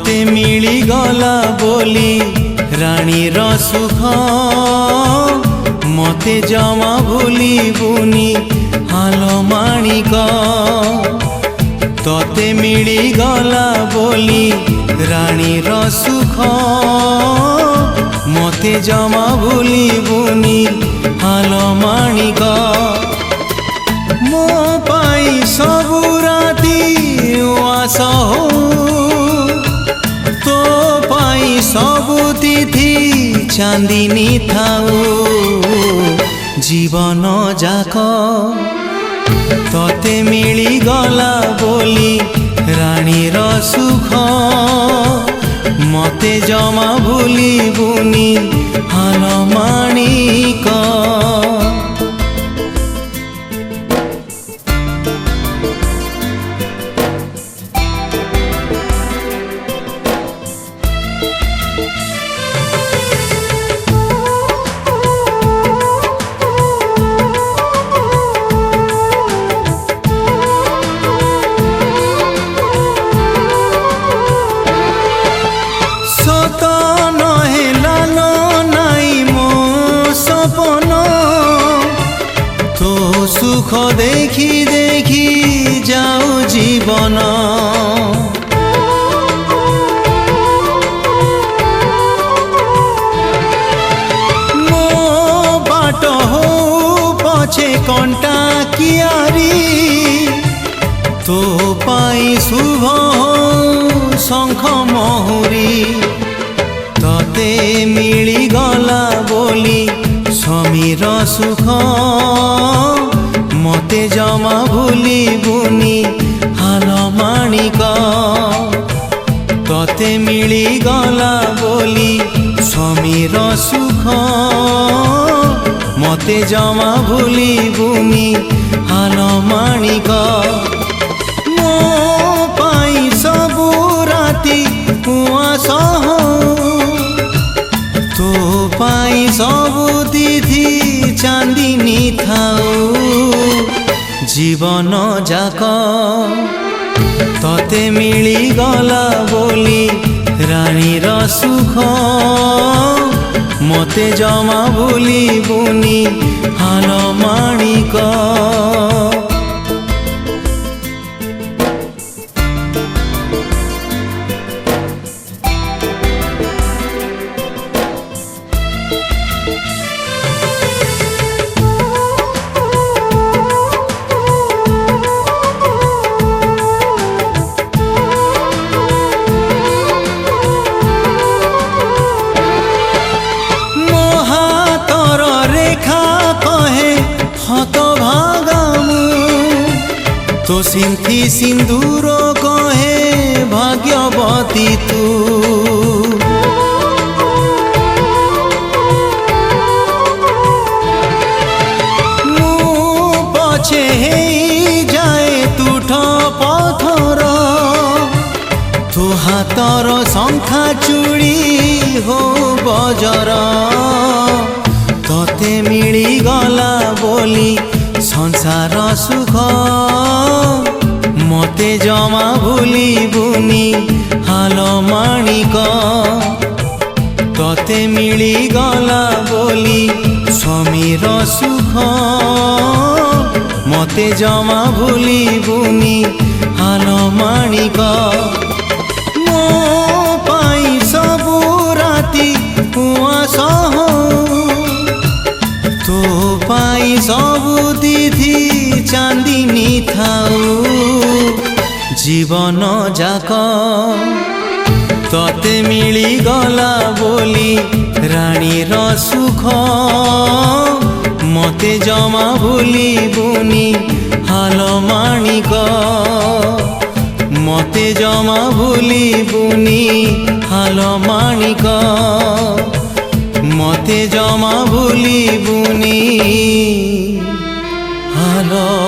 तोते मिली गला बोली रानी सुख मते जमा भूली बुनी हालो माणिक तोते मिली गला बोली रानी सुख मते जमा भूली बुनी हालो माणिक मो पाई सबु राती उआस हो तो पाई सबु तिथि चांदिनी थाऊ जीवन जाक तोते मिली गला बोली रानी सुख मते जमा भूली बुनी हालो माणिक सुख देखी देखी जाऊ जीवन मो बाट हो पछे कंटा कियारी तो पाई शुभ शंख महुरी तते मिली गला बोली समीर सुख मते जमा भूली बुनी हालो माणिक तोते मिली गला बोली समीर सुख मते जमा भूली बुनी हालो माणिक मो पाई सबु राती उआस हो तो पाई सबु तिथि चांदिनी थाऊ जीवन जाक तोते मिली गला बोली रानी सुख मते जमा भूली बुनी हालो माणिक तो सिंथी सिंदूर कहे भाग्यवती तू मु पछे जाए तुठ पथर तु हाथर शंखा चूड़ी हो बजर तोते मिली गला बोली संसार सुख मते जमा भूली बुनी हालो माणिक तोते मिली गला बोली समीर सुख मते जमा भूली बुनी हालो माणिक मो पाई सबु राती उआस हो तो पाई सबु तिथि चांदिनी थाऊ जीवन जाक तोते मिली गला बोली रानी सुख मते जमा भूली बुनी हालो माणिक मते जमा भूली बुनी हालो माणिक मते जमा भूली बुनी हालो